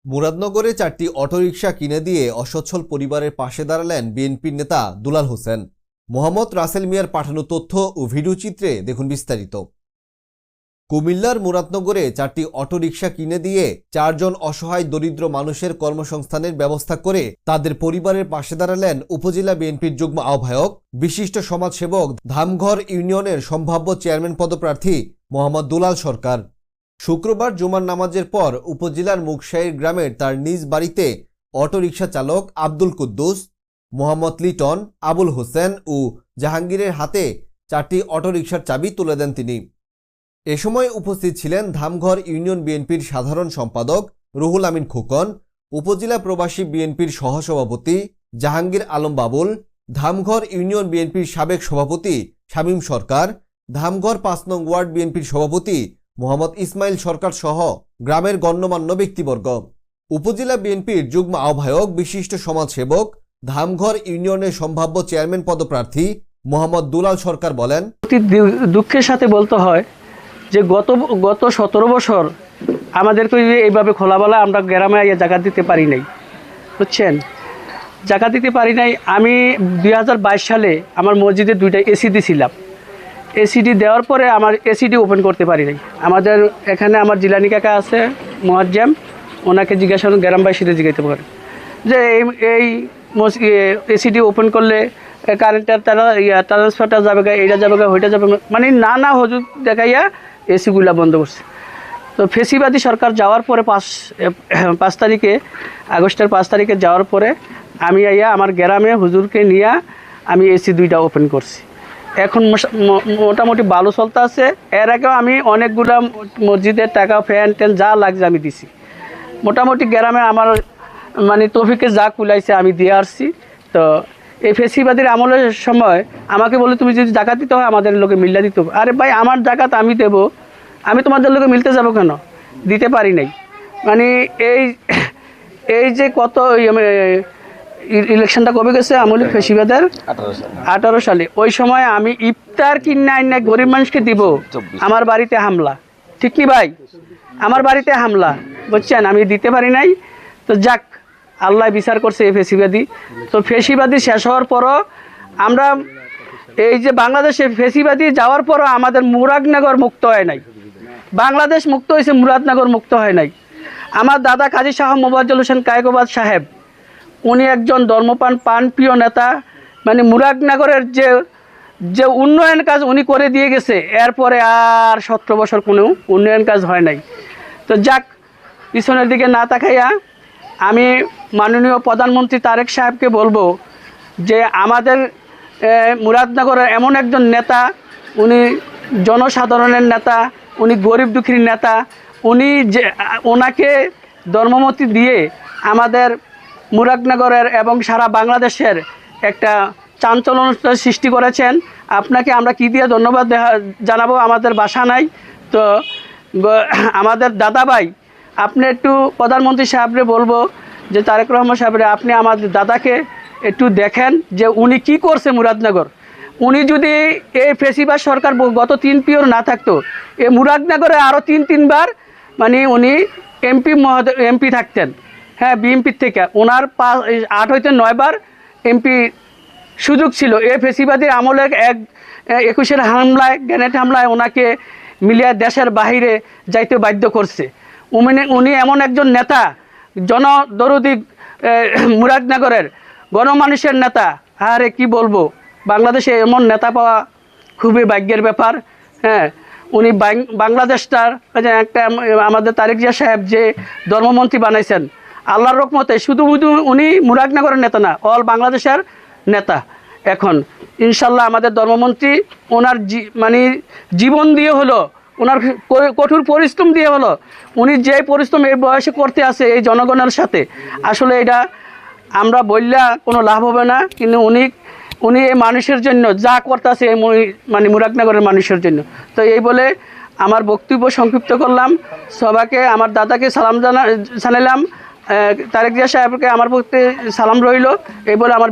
মুরাদনগরে 4টি অটোরিকশা কিনে দিয়ে অসচ্ছল পরিবারের পাশে দাঁড়ালেন বিএনপির নেতা দুলাল হোসেন। মোহাম্মদ রাসেল মিয়ার পাঠানো তথ্য ও ভিডিওচিত্রে দেখুন বিস্তারিত। কুমিল্লার মুরাদনগরে 4টি অটোরিকশা কিনে দিয়ে 4 জন অসহায় দরিদ্র মানুষের কর্মসংস্থানের ব্যবস্থা করে তাদের পরিবারের পাশে দাঁড়ালেন উপজেলা বিএনপির যুগ্ম আহ্বায়ক, বিশিষ্ট সমাজসেবক, ধামঘর ইউনিয়নের সম্ভাব্য চেয়ারম্যান পদপ্রার্থী মোহাম্মদ দুলাল সরকার। শুক্রবার জুমার নামাজের পর উপজেলার মুকশাইর গ্রামের তার নিজ বাড়িতে অটোরিকশা চালক আব্দুল কুদ্দুস, মোহাম্মদ লিটন, আবুল হোসেন ও জাহাঙ্গীরের হাতে 4টি অটোরিকশার চাবি তুলে দেন তিনি। এ সময় উপস্থিত ছিলেন ধামঘর ইউনিয়ন বিএনপির সাধারণ সম্পাদক রুহুল আমিন খোকন, উপজেলা প্রবাসী বিএনপির সহসভাপতি জাহাঙ্গীর আলম বাবুল, ধামঘর ইউনিয়ন বিএনপির সাবেক সভাপতি শামীম সরকার, ধামঘর 5 নং ওয়ার্ড বিএনপির সভাপতি মোহাম্মদ ইসমাইল সরকার সহ গ্রামের গণ্যমান্য ব্যক্তিবর্গ। উপজেলা বিএনপির যুগ্ম আহ্বায়ক, বিশিষ্ট সমাজসেবক, ধামঘর ইউনিয়নের সম্ভাব্য চেয়ারম্যান পদপ্রার্থী মোহাম্মদ দুলাল সরকার বলেন, দুঃখের সাথে বলতে হয় যে গত 17 বছর আমাদেরকে এইভাবে খোলাবেলা আমরা গ্রামে জায়গা দিতে পারি নাই, বুঝছেন, জায়গা দিতে পারি নাই। আমি 2022 সালে আমার মসজিদে 2টা এসি দিয়েছিলাম। এসিডি দেওয়ার পরে আমার এসিডি ওপেন করতে পারি নাই। আমাদের এখানে আমার জিলানি কাকা আছে মোয়াজ্জেম, ওনাকে জিজ্ঞাসা গ্রামবাসীদের জিজ্ঞাসা করে যে এই এসিডি ওপেন করলে কারেন্টের তারা ট্রান্সফারটা যাবে গা, এইটা যাবে গা, ওইটা যাবে, মানে নানা হুজুর দেখাইয়া এসিগুলা বন্ধ করছে। তো ফেসিবাদী সরকার যাওয়ার পরে 5 তারিখে, আগস্টের 5 তারিখে যাওয়ার পরে আমি আমার গ্রামে হুজুরকে নিয়ে আমি এসি 2টা ওপেন করছি। এখন মোটামুটি ভালো চলতে আছে। এর আগেও আমি অনেকগুলো মসজিদের টাকা, ফ্যান ট্যান যা লাগছে আমি দিছি। মোটামুটি গ্রামে আমার মানে তৌফিকে যা কুলাইছে আমি দিয়ে আসছি। তো এই ফেসিবাদীর আমলের সময় আমাকে বলে তুমি যদি জাকাত দিতে হয় আমাদের লোকে মিল্লা দিতে হবে। আরে ভাই, আমার জাকাত আমি দেবো, আমি তোমাদের লোকে মিলতে যাবো কেন? দিতে পারি নাই। মানে এই যে কত ইলেকশনটা কবে গেছে আমলি ফেসিবাদের 18 সালে, ওই সময় আমি ইফতার কিনে আইন গরিব মানুষকে দিব, আমার বাড়িতে হামলা, ঠিক কি ভাই? আমার বাড়িতে হামলা, বুঝছেন, আমি দিতে পারি নাই। তো যাক, আল্লাহ বিচার করছে এই ফেসিবাদী। তো ফেসিবাদী শেষ হওয়ার পরও আমরা এই যে বাংলাদেশে ফেসিবাদী যাওয়ার পরও আমাদের মুরাদনগর মুক্ত হয় নাই। বাংলাদেশ মুক্ত হয়েছে, মুরাদনগর মুক্ত হয় নাই। আমার দাদা কাজী শাহ মোবাজ্জল হোসেন কায়কোবাদ সাহেব, উনি একজন প্রাণপ্রিয় নেতা। মানে মুরাদনগরের যে উন্নয়ন কাজ উনি করে দিয়ে গেছে, এরপরে আর 17 বছর কোনো উন্নয়ন কাজ হয় নাই। তো যাক, পিছনের দিকে না তাকাইয়া আমি মাননীয় প্রধানমন্ত্রী তারেক সাহেবকে বলবো যে আমাদের মুরাদনগরের এমন একজন নেতা, উনি জনসাধারণের নেতা, উনি গরিব দুঃখীর নেতা, উনি যে ওনাকে ধর্মমতি দিয়ে আমাদের মুরাদনগরের এবং সারা বাংলাদেশের একটা চাঞ্চল্যতা সৃষ্টি করেছেন। আপনাকে আমরা কি দিয়ে ধন্যবাদ জানাবো, আমাদের ভাষা নাই। তো আমাদের দাদা ভাই, আপনি একটু প্রধানমন্ত্রী সাহেবরে বলবো যে তারেক রহমান সাহেবরে, আপনি আমাদের দাদাকে একটু দেখেন যে উনি কি করছে মুরাদনগর। উনি যদি এই ফেসিবাদ সরকার গত 3 পিরিয়ড না থাকতো, এই মুরাদনগরে আরও 3বার মানে উনি এমপি থাকতেন। হ্যাঁ, বিএনপির থেকে ওনার 8 হইতে 9 বার এমপি সুযোগ ছিল। এই ফেসিবাদীর আমলে 21-এর হামলায়, গ্রেনেড হামলায় ওনাকে মিলিয়ে দেশের বাহিরে যাইতে বাধ্য করছে। উনি এমন একজন নেতা, জনদরদি, মুরাদনগরের গণমানুষের নেতা। আরে কি বলবো, বাংলাদেশে এমন নেতা পাওয়া খুবই ভাগ্যের ব্যাপার। হ্যাঁ, উনি বাংলাদেশটার একটা আমাদের তারেক জিয়া সাহেব যে ধর্মমন্ত্রী বানাইছেন, আল্লাহর রহমতে শুধু উনি মুরাদনগরের নেতা না, অল বাংলাদেশের নেতা। এখন ইনশাল্লাহ আমাদের ধর্মমন্ত্রী ওনার মানে জীবন দিয়ে হলো, ওনার কঠোর পরিশ্রম দিয়ে হলো, উনি যে পরিশ্রম এই বয়সে করতে আছে এই জনগণের সাথে, আসলে এটা আমরা বললে কোনো লাভ হবে না। কিন্তু উনি এই মানুষের জন্য যা করতেছে, মানে মুরাদনগরের মানুষের জন্য। তো এই বলে আমার বক্তব্য সংক্ষিপ্ত করলাম। সবাইকে, আমার দাদাকে সালাম জানালাম, তারেক জিয়া সাহেবকে আমার প্রতি সালাম রইল। এই বলে আমার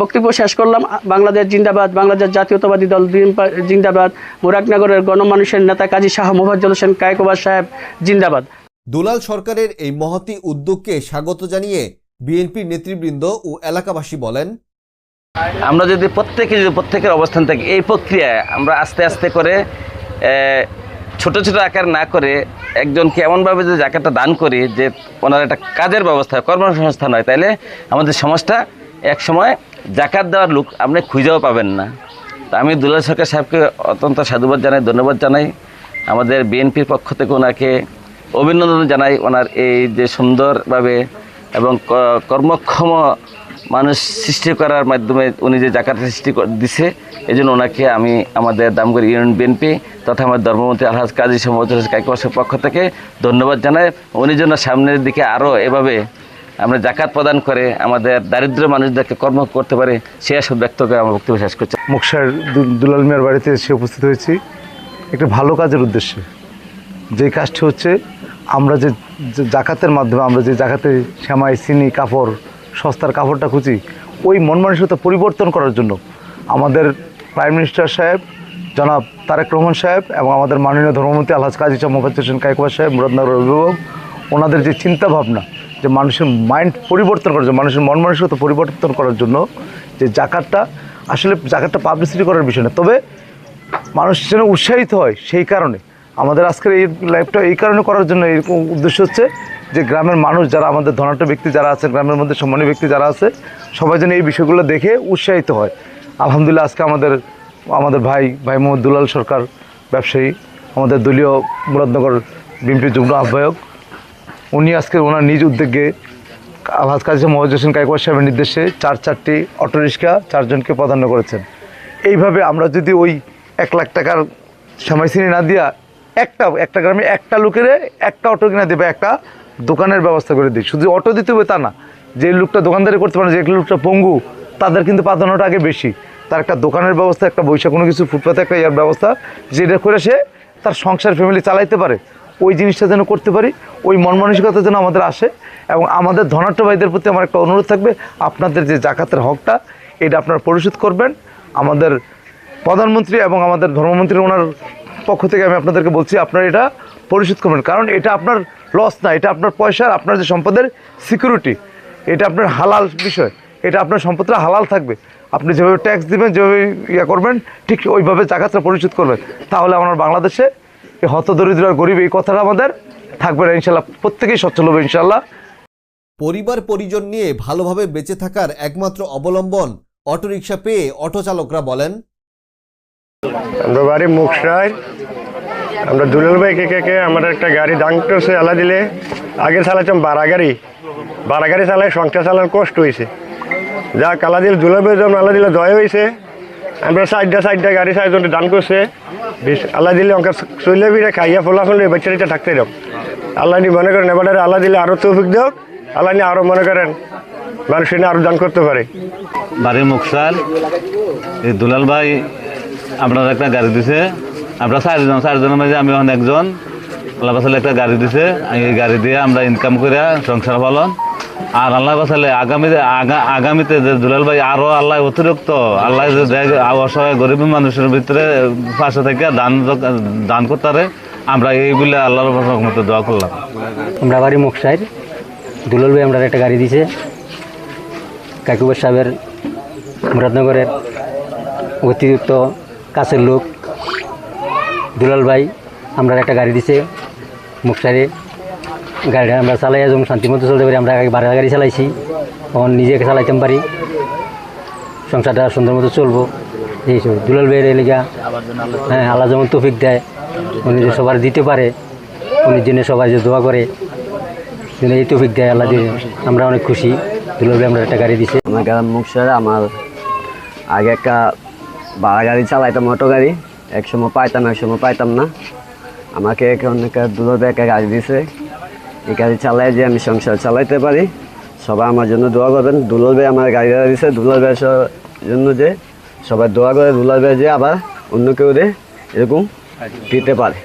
বক্তব্য শেষ করলাম। বাংলাদেশ জিন্দাবাদ, বাংলাদেশ জাতীয়তাবাদী দল জিন্দাবাদ, মুরাদনগরের গণমানুষের নেতা কাজী শাহ মোবাজ্জল হোসেন কায়কোবাদ সাহেব জিন্দাবাদ। দুলাল সরকারের এই মহতী উদ্যোগকে স্বাগত জানিয়ে বিএনপির নেতৃবৃন্দ ও এলাকাবাসী বলেন, আমরা যদি প্রত্যেকের অবস্থান থেকে এই প্রক্রিয়ায় আমরা আস্তে আস্তে করে ছোট ছোট আকার না করে একজনকে এমনভাবে যে জাকাতটা দান করি যে ওনার একটা কাজের ব্যবস্থা কর্মসংস্থান হয়, তাইলে আমাদের সমাজটা একসময় জাকাত দেওয়ার লোক আপনি খুঁজেও পাবেন না। তো আমি দুলাল সরকার সাহেবকে অত্যন্ত সাধুবাদ জানাই, ধন্যবাদ জানাই। আমাদের বিএনপির পক্ষ থেকে ওনাকে অভিনন্দন জানাই। ওনার এই যে সুন্দরভাবে এবং কর্মক্ষম মানুষ সৃষ্টি করার মাধ্যমে উনি যে জাকাত সৃষ্টি দিছে, এই জন্য ওনাকে আমি আমাদের দামগড় ইউনিয়ন বিএনপি তথা আমার ধর্মমন্ত্রী আলহাজ কাজী মোহাম্মদ কাইকুয়াসের পক্ষ থেকে ধন্যবাদ জানাই। উনি জন্য সামনের দিকে আরও এভাবে আমরা জাকাত প্রদান করে আমাদের দারিদ্র মানুষদেরকে কর্ম করতে পারে সে আশা ব্যক্ত করে আমার বক্তব্য শেষ করছি। মুকসার দুলাল মিয়ার বাড়িতে এসে উপস্থিত হয়েছি একটা ভালো কাজের উদ্দেশ্যে। যে কাজটি হচ্ছে আমরা যে জাকাতের মাধ্যমে আমরা যে জাকাতে সেমাই, চিনি, কাপড়, সস্তার কাপড়টা খুঁজি, ওই মন মানসিকতা পরিবর্তন করার জন্য আমাদের প্রাইম মিনিস্টার সাহেব জনাব তারেক রহমান সাহেব এবং আমাদের মাননীয় ধর্মমন্ত্রী আলহাজ কাজী মোহাম্মদ কাইকুয়া সাহেব মুরাদনগর অভিভাবক, ওনাদের যে চিন্তা ভাবনা যে মানুষের মাইন্ড পরিবর্তন করার জন্য, মানুষের মন মানসিকতা পরিবর্তন করার জন্য যে জাকাতটা আসলে জাকাতটা পাবলিসিটি করার বিষয় না, তবে মানুষ যেন উৎসাহিত হয় সেই কারণে আমাদের আজকের এই লাইভটা এই কারণে করার জন্য এরকম উদ্দেশ্য হচ্ছে যে গ্রামের মানুষ যারা আমাদের ধনাঢ্য ব্যক্তি যারা আছে, গ্রামের মধ্যে সম্মানীয় ব্যক্তি যারা আছে, সবাই যেন এই বিষয়গুলো দেখে উৎসাহিত হয়। আলহামদুলিল্লাহ আজকে আমাদের ভাই মোহাম্মদ দুলাল সরকার ব্যবসায়ী, আমাদের দলীয় মুরাদনগর বিএনপির যুগ্ম আহ্বায়ক, উনি আজকে ওনার নিজ উদ্যোগে আলহাজ কাজী মোহাম্মদ কাইকুয়া সাহেবের নির্দেশে 4টি অটোরিক্সা 4 জনকে প্রাধান্য করেছেন। এইভাবে আমরা যদি ওই 1 লাখ টাকার সেমাই চিনি না দিয়া একটা গ্রামে একটা লোকের একটা অটো কিনা দেবে, একটা দোকানের ব্যবস্থা করে দিই। শুধু অটো দিতে হবে তা না, যে লোকটা দোকানদারি করতে পারে, যে লোকটা পঙ্গু, তাদের কিন্তু প্রাধান্যটা আগে বেশি। তার একটা দোকানের ব্যবস্থা, একটা বৈশাখ কোনো কিছু ফুটপাতে একটা ইয়ার ব্যবস্থা, যেটা করে সে তার সংসার ফ্যামিলি চালাইতে পারে, ওই জিনিসটা যেন করতে পারি, ওই মন মানসিকতা যেন আমাদের আসে। এবং আমাদের ধনাঢ্য ভাইদের প্রতি আমার একটা অনুরোধ থাকবে, আপনাদের যে জাকাতের হকটা এটা আপনারা পরিশোধ করবেন। আমাদের প্রধানমন্ত্রী এবং আমাদের ধর্মমন্ত্রী ওনার পক্ষ থেকে আমি আপনাদেরকে বলছি, আপনারা এটা পরিশোধ করবেন, কারণ এটা আপনার লস না, এটা আপনার পয়সার, আপনার যে সম্পদের সিকিউরিটি, এটা আপনার হালাল বিষয়, এটা আপনার সম্পদটা হালাল থাকবে। আপনি যেভাবে ট্যাক্স দিবেন, যেভাবে করবেন, ঠিক ওইভাবে জাকাতটা পরিশোধ করবেন, তাহলে আমার বাংলাদেশে এই হতদরিদ্র আর গরিব এই কথাটা আমাদের থাকবে না ইনশাল্লাহ, প্রত্যেকেই সচ্ছল হবে ইনশাল্লাহ। পরিবার পরিজন নিয়ে ভালোভাবে বেঁচে থাকার একমাত্র অবলম্বন অটোরিকশা পেয়ে অটো চালকরা বলেন, আমরা বাড়ি মুকসায়, আমরা দুলাল ভাই কে আমার একটা গাড়ি দান করছে আল্লাহ দিলে। আগে চালাইতাম বাড়া গাড়ি চালাই সংসার চালানোর কষ্ট হয়েছে, যা আল্লাহ দিল দুলাল ভাই যখন আল্লাহ দিলে দয় হয়েছে। আমরা সাইডটা গাড়ি 4 জনকে দান করছে, আল্লাহ দিলে অঙ্কা চলে ফিরে খাইয়া ফলাফল বাচ্চারিটা থাকতে দাও। আল্লাহ নি মনে করেন এবার আল্লাহ দিলে আরও তৌফিক দেও, আল্লাহ নি আরও মনে করেন মানুষ আরও দান করতে পারে। বাড়ি মুকসার, এই দুলাল ভাই আপনার একটা গাড়ি দিছে, আমরা 4 জনের মাঝে আমি একজন, আল্লাহ বাসালে একটা গাড়ি দিছে, এই গাড়ি দিয়ে আমরা ইনকাম করে সংসার পালন। আর আল্লাহ বাসালে আগামীতে যে দুলাল ভাই আরও আল্লাহ অতিরিক্ত আল্লাহ অসহায় গরিব মানুষের ভিতরে পাশে থেকে দান করতে পারে, আমরা এই বলে আল্লাহর মতো দোয়া করলাম। আমরা বাড়ি মুকসাইর, দুলাল ভাই আমরা একটা গাড়ি দিছে, কাইকুয়া সাহেবের মুরাদনগরের অতিরিক্ত কাছের লোক দুলাল ভাই আমরা একটা গাড়ি দিছে মুকসারে। গাড়িটা আমরা চালাইয়া যেমন শান্তির মতো চলতে পারি, আমরা আগে ভাড়া গাড়ি চালাইছি, তখন নিজেকে চালাইতে পারি, সংসারটা সুন্দর মতো চলবো। এই দুলাল ভাইয়ের এলাকা, হ্যাঁ, আল্লাহ যেমন তৌফিক দেয়, উনি যে সবার দিতে পারে, উনির জন্য সবাই যে দোয়া করে, এই তৌফিক দেয় আল্লাহ দিয়ে আমরা অনেক খুশি। দুলাল ভাই আমরা একটা গাড়ি দিছে। আমার গ্রাম মুকসারে, আমার আগে একটা ভাড়া গাড়ি চালাইতাম, অটো গাড়ি, একসময় পাইতাম না। আমাকে এখন দুলাল ভাই একটা গাড়ি দিছে, এই গাড়ি চালাই যে আমি সংসার চালাইতে পারি। সবাই আমার জন্য দোয়া করবেন। দুলাল ভাই আমার গাড়ি দিছে, দুলাল ভাইয়ের জন্য যে সবাই দোয়া করে, দুলাল ভাই যে আবার অন্য কেউ এরকম দিতে পারে।